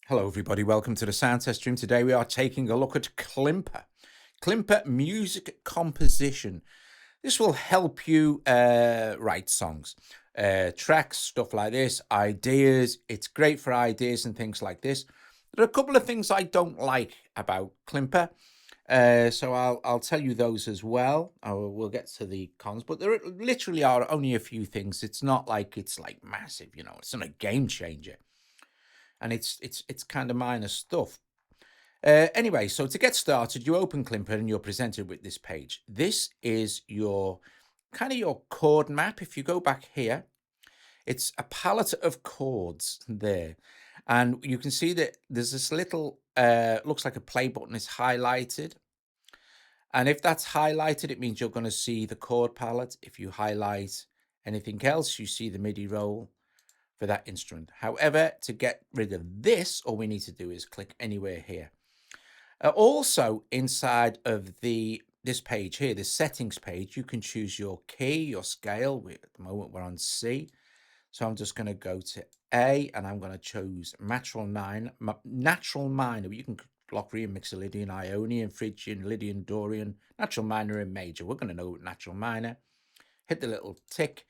Hello everybody, welcome to the sound test room. Today we are taking a look at Klimper. Klimper music composition. This will help you write songs, tracks, stuff like this, ideas. It's great for ideas and things like this. There are a couple of things I don't like about Klimper. So I'll tell you those as well. We'll get to the cons, but there literally are only a few things. It's not like it's like massive, it's not a game changer. And it's kind of minor stuff. Anyway, so to get started, you open Klimper and you're presented with this page. This is your kind of your chord map. If you go back here, it's a palette of chords there. And you can see that there's this little, looks like a play button is highlighted. And if that's highlighted, it means you're going to see the chord palette. If you highlight anything else, you see the Midi roll for that instrument. However, to get rid of this, all we need to do is click anywhere here. Also, inside of this page here, the settings page, you can choose your key, your scale. At the moment, we're on C. So I'm just going to go to A, and I'm going to choose natural minor. You can Locrian, Mixolydian, Ionian, Phrygian, Lydian, Dorian, natural minor, and major. We're going to know natural minor. Hit the little tick.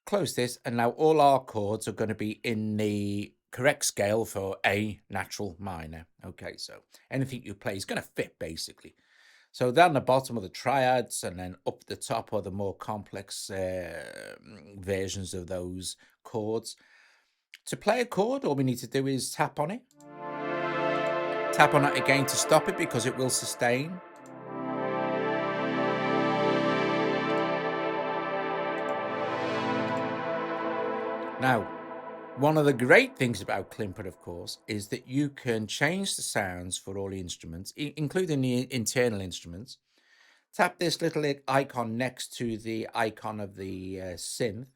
Close this, and now all our chords are going to be in the correct scale for A natural minor. Okay, so anything you play is going to fit basically. So down the bottom are the triads, and then up the top are the more complex versions of those chords. To play a chord, all we need to do is tap on it. Tap on it again to stop it because it will sustain. Now, one of the great things about Klimper, of course, is that you can change the sounds for all the instruments, including the internal instruments. Tap this little icon next to the icon of the synth,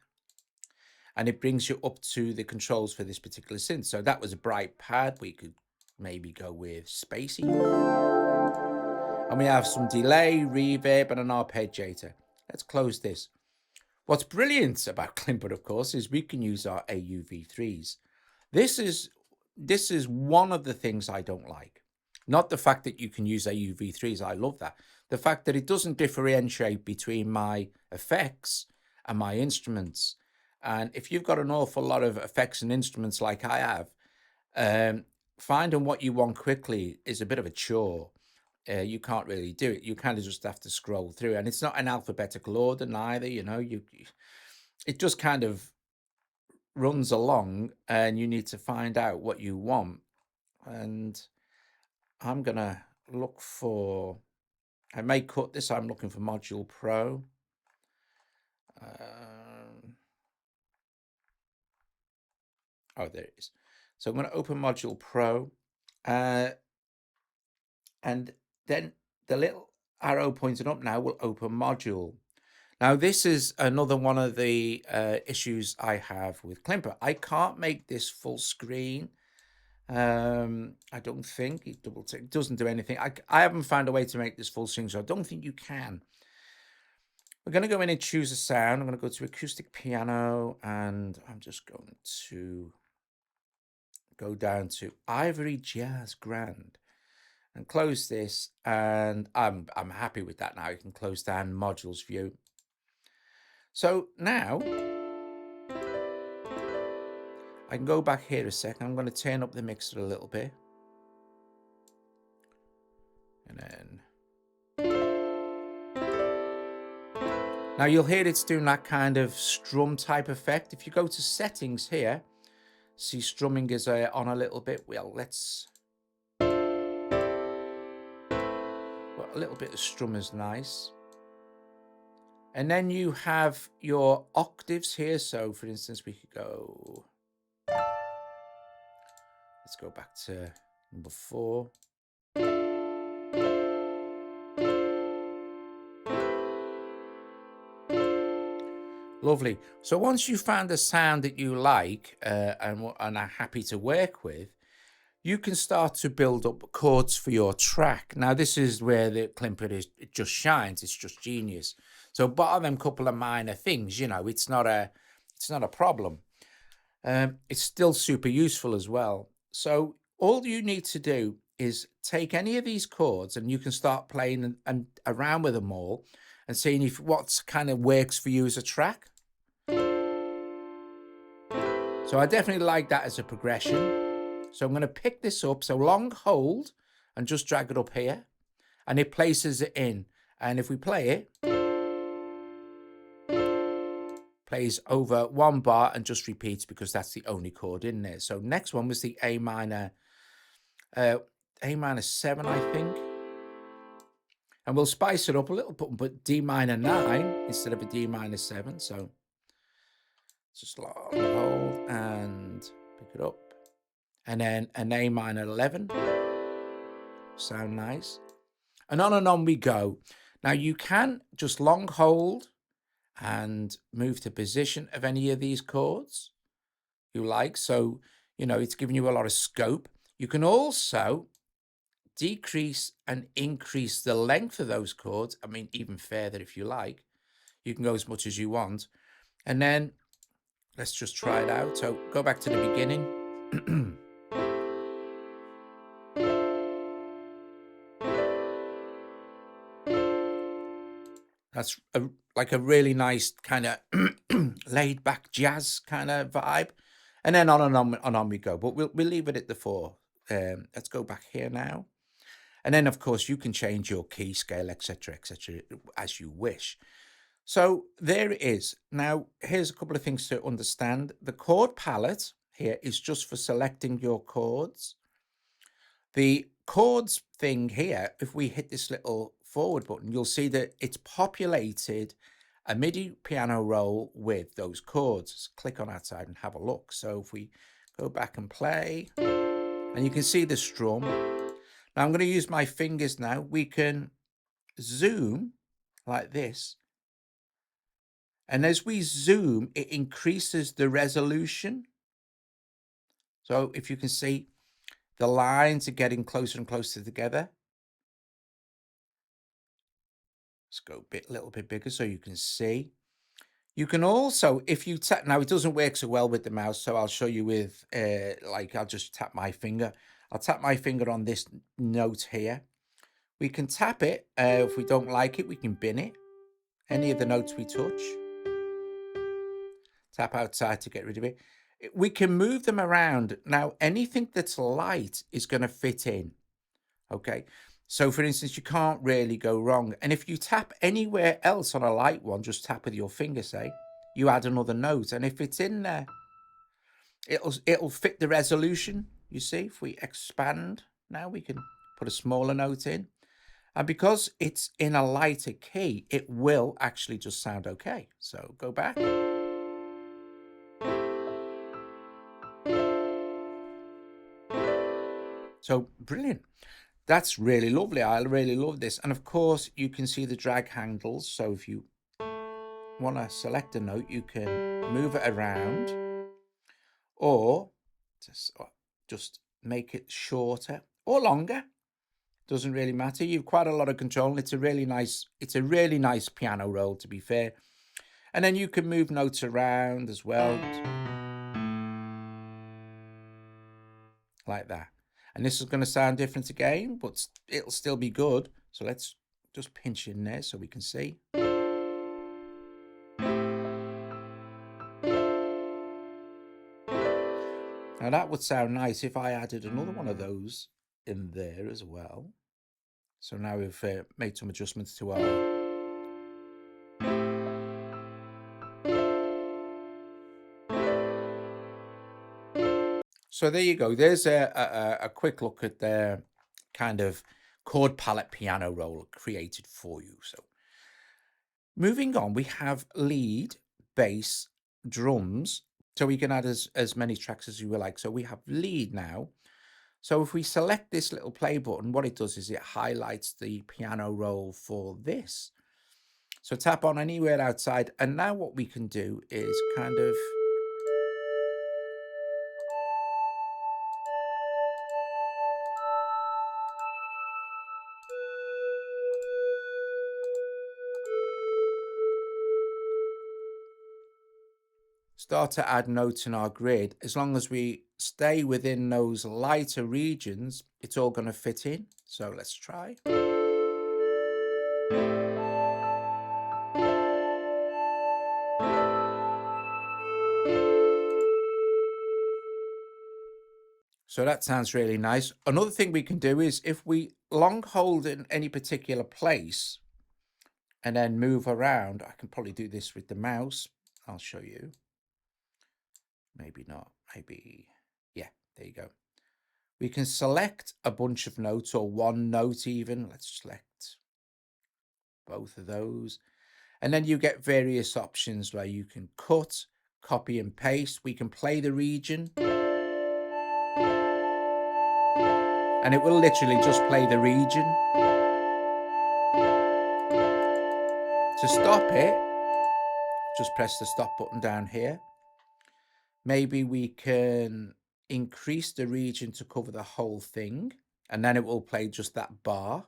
and it brings you up to the controls for this particular synth. So that was a bright pad. We could maybe go with spacey. And we have some delay, reverb, and an arpeggiator. Let's close this. What's brilliant about Klimper, of course, is we can use our AUV3s. This is one of the things I don't like. Not the fact that you can use AUV3s, I love that. The fact that it doesn't differentiate between my effects and my instruments. And if you've got an awful lot of effects and instruments like I have, finding what you want quickly is a bit of a chore. You can't really do it. You kind of just have to scroll through, and it's not an alphabetical order neither. It just kind of runs along, and you need to find out what you want. And I'm gonna look for. I may cut this. I'm looking for Module Pro. Oh, there it is. So I'm going to open Module Pro, and then the little arrow pointing up now will open Module. Now, this is another one of the issues I have with Klimper. I can't make this full screen. I don't think it doesn't do anything. I haven't found a way to make this full screen, so I don't think you can. We're going to go in and choose a sound. I'm going to go to acoustic piano, and I'm just going to go down to Ivory Jazz Grand and close this, and I'm happy with that now. You can close down modules view. So now I can go back here a second. I'm going to turn up the mixer a little bit, and then now you'll hear it's doing that kind of strum type effect. If you go to settings here, see strumming is on a little bit. Well, a little bit of strum is nice. And then you have your octaves here. So for instance, we could go, let's go back to number 4. Lovely. So once you found a sound that you like and are happy to work with, you can start to build up chords for your track. Now, this is where the Klimper it just shines. It's just genius. So bar them couple of minor things, it's not a problem. It's still super useful as well. So all you need to do is take any of these chords and you can start playing and around with them all and seeing if what kind of works for you as a track. So I definitely like that as a progression. So I'm going to pick this up. So long hold and just drag it up here and it places it in. And if we play it, plays over one bar and just repeats because that's the only chord in there. So next one was the A minor 7, I think. And we'll spice it up a little, but D minor 9 instead of a D minor 7. So just long hold and pick it up. And then an A minor 11. Sound nice. And on we go. Now you can just long hold and move to position of any of these chords you like. So, it's giving you a lot of scope. You can also decrease and increase the length of those chords. I mean, even further if you like. You can go as much as you want. And then let's just try it out. So go back to the beginning. That's like a really nice kind of laid back jazz kind of vibe. And then on we go. But we'll leave it at the 4. Let's go back here now. And then, of course, you can change your key scale, etc., as you wish. So there it is. Now, here's a couple of things to understand. The chord palette here is just for selecting your chords. The chords thing here, if we hit this little forward button, you'll see that it's populated a MIDI piano roll with those chords. Just click on that side and have a look. So if we go back and play, and you can see the strum. Now I'm going to use my fingers now. We can zoom like this. And as we zoom, it increases the resolution. So if you can see, the lines are getting closer and closer together. Let's go a little bit bigger so you can see. You can also, if you tap, now it doesn't work so well with the mouse, so I'll show you with, I'll just tap my finger. I'll tap my finger on this note here. We can tap it. If we don't like it, we can bin it. Any of the notes we touch. Tap outside to get rid of it. We can move them around. Now, anything that's light is going to fit in. Okay. So, for instance, you can't really go wrong. And if you tap anywhere else on a light one, just tap with your finger, say, you add another note. And if it's in there, it'll fit the resolution. You see, if we expand, now we can put a smaller note in. And because it's in a lighter key, it will actually just sound okay. So go back. So brilliant. That's really lovely. I really love this. And of course, you can see the drag handles. So if you want to select a note, you can move it around or just make it shorter or longer. Doesn't really matter. You've quite a lot of control. And it's a really nice piano roll, to be fair. And then you can move notes around as well. Like that. And this is going to sound different again, but it'll still be good. So let's just pinch in there so we can see. Now that would sound nice if I added another one of those in there as well. So now we've made some adjustments to our... So there you go. There's a quick look at the kind of chord palette piano roll created for you. So moving on, we have lead, bass, drums. So we can add as many tracks as you would like. So we have lead now. So if we select this little play button, what it does is it highlights the piano roll for this. So tap on anywhere outside. And now what we can do is kind of... start to add notes in our grid as long as we stay within those lighter regions, it's all going to fit in. So let's try. So that sounds really nice. Another thing we can do is if we long hold in any particular place and then move around, I can probably do this with the mouse. I'll show you. Maybe not. Maybe, yeah, there you go. We can select a bunch of notes or one note even. Let's select both of those. And then you get various options where you can cut, copy and paste. We can play the region. And it will literally just play the region. To stop it, just press the stop button down here. Maybe we can increase the region to cover the whole thing, and then it will play just that bar.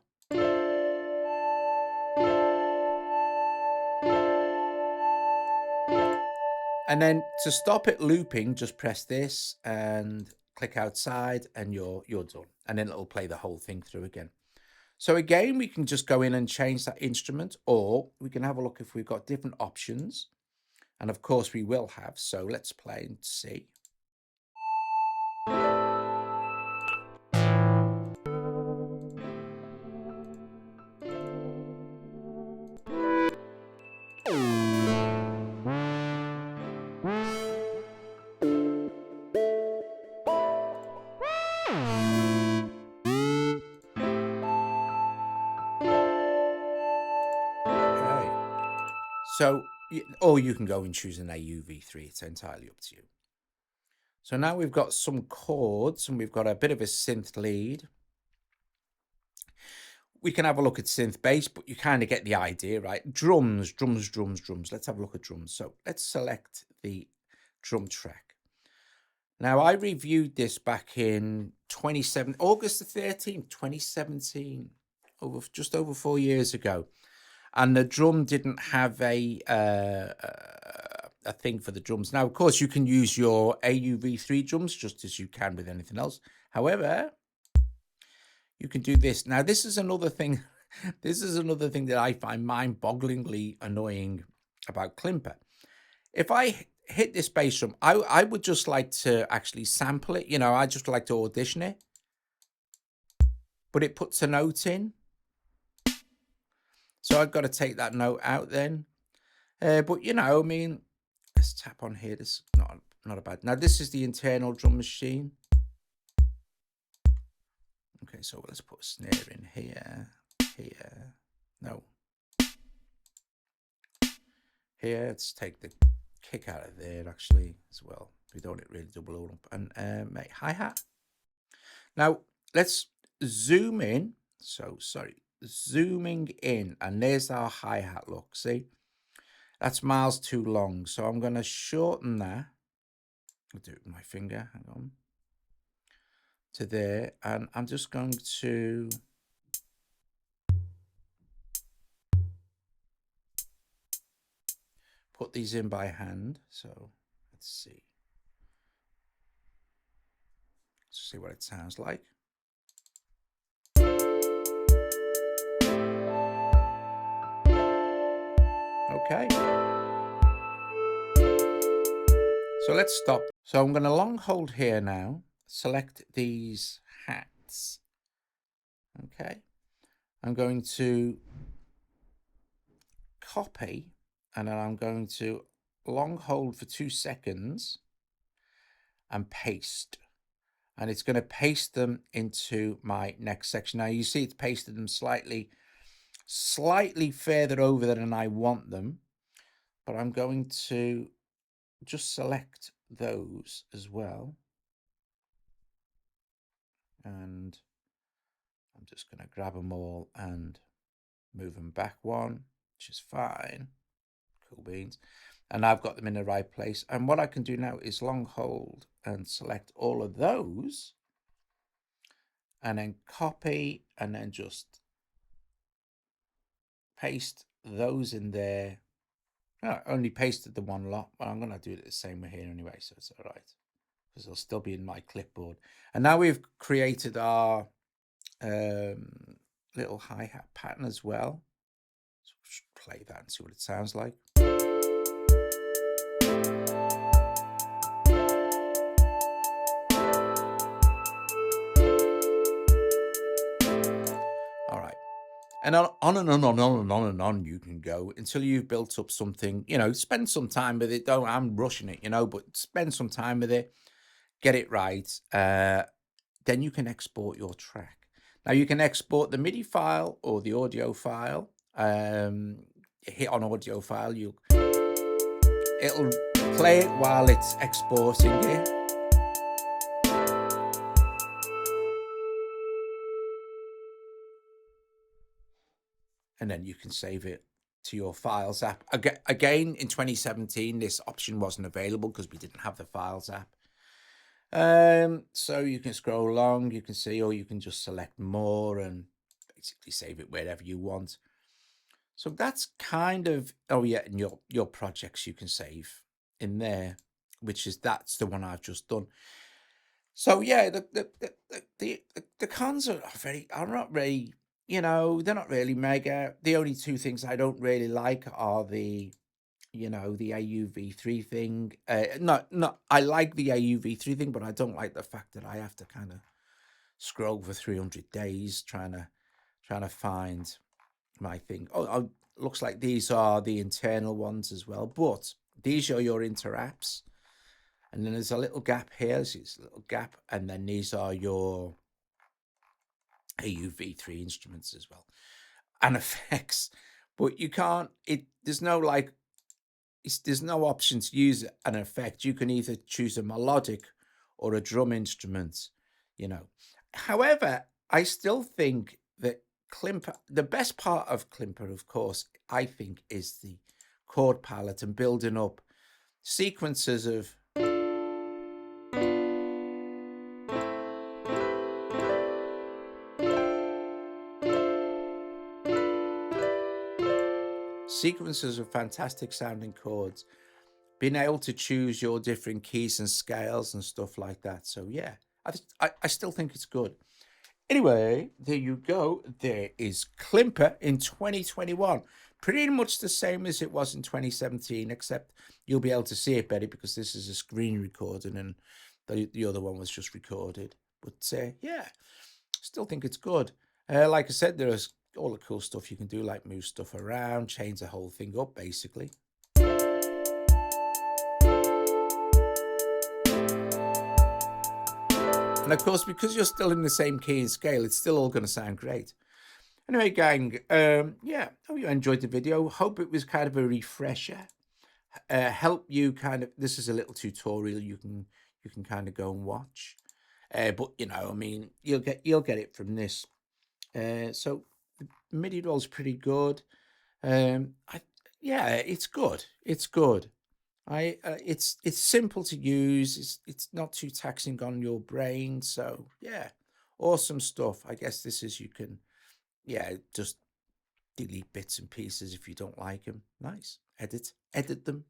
And then to stop it looping, just press this and click outside and you're done. And then it'll play the whole thing through again. So again, we can just go in and change that instrument, or we can have a look if we've got different options. And of course we will have. So let's play and see. So, or you can go and choose an AUV3. It's entirely up to you. So now we've got some chords and we've got a bit of a synth lead. We can have a look at synth bass, but you kind of get the idea, right? Drums, drums, drums, drums. Let's have a look at drums. So let's select the drum track. Now I reviewed this back in August the 13th, 2017, just over 4 years ago. And the drum didn't have a thing for the drums. Now, of course, you can use your AUV3 drums just as you can with anything else. However, you can do this. Now, this is another thing. This is another thing that I find mind-bogglingly annoying about Klimper. If I hit this bass drum, I would just like to actually sample it. You know, I just like to audition it. But it puts a note in. So I've got to take that note out then. But, you know, I mean, let's tap on here. This is not a bad. Now, this is the internal drum machine. Okay, so let's put a snare in here. No. Here, let's take the kick out of there, actually, as well. We don't really double all up. And make hi-hat. Now, let's zoom in. So, sorry. Zooming in, and there's our hi-hat. Look, see, that's miles too long, so I'm going to shorten that. I'll do it with my finger, hang on, to there, and I'm just going to put these in by hand. So let's see what it sounds like. Okay. So let's stop. So I'm going to long hold here now, select these hats. Okay. I'm going to copy, and then I'm going to long hold for 2 seconds and paste. And it's going to paste them into my next section. Now you see it's pasted them slightly further over than I want them, but I'm going to just select those as well. And I'm just going to grab them all and move them back one, which is fine. Cool beans. And I've got them in the right place. And what I can do now is long hold and select all of those and then copy and then just paste those in there. I only pasted the one lot, but I'm going to do it the same way here anyway, so it's all right. because it'll still be in my clipboard. And now we've created our little hi-hat pattern as well. So we'll just play that and see what it sounds like. All right. And on and on and on and on and on you can go until you've built up something, spend some time with it. I'm rushing it, but spend some time with it, get it right. Then you can export your track. Now you can export the MIDI file or the audio file. Hit on audio file, it'll play it while it's exporting it. And then you can save it to your Files app. Again, in 2017, this option wasn't available because we didn't have the Files app. So you can scroll along, you can see, or you can just select more and basically save it wherever you want. So that's kind of, and your projects you can save in there, that's the one I've just done. So yeah, the cons are not really, they're not really mega. The only two things I don't really like are the AUV3 thing. I like the AUV3 thing, but I don't like the fact that I have to kind of scroll for 300 days trying to find my thing. Oh, looks like these are the internal ones as well, but these are your interapps. And then there's a little gap here. So it's a little gap. And then these are your AUV3 instruments as well. And effects. But you can't, there's no option to use an effect. You can either choose a melodic or a drum instrument, However, I still think that Klimper, the best part of Klimper, of course, I think, is the chord palette and building up sequences of fantastic sounding chords, being able to choose your different keys and scales and stuff like that. So yeah, I still think it's good. Anyway, there you go. There is Klimper in 2021. Pretty much the same as it was in 2017, except you'll be able to see it better because this is a screen recording and the other one was just recorded. But yeah, still think it's good. Like I said, there's all the cool stuff you can do, like move stuff around, change the whole thing up, basically. And of course, because you're still in the same key and scale, it's still all going to sound great. Anyway, gang, yeah, hope you enjoyed the video. Hope it was kind of a refresher. Help you kind of, this is a little tutorial you can kind of go and watch. But you'll get it from this. So the MIDI roll's pretty good. Yeah, it's good. It's good. It's simple to use. It's not too taxing on your brain. So yeah, awesome stuff. I guess this is, you can, just delete bits and pieces if you don't like them. Nice. Edit them.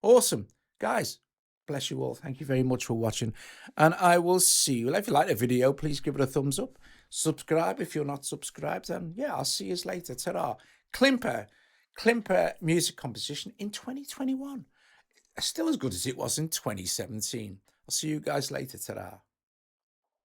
Awesome. Guys, bless you all. Thank you very much for watching. And I will see you. If you like the video, please give it a thumbs up. Subscribe if you're not subscribed. And yeah, I'll see you later. Ta-ra. Klimper music composition in 2021. Still as good as it was in 2017. I'll see you guys later. Ta-ra.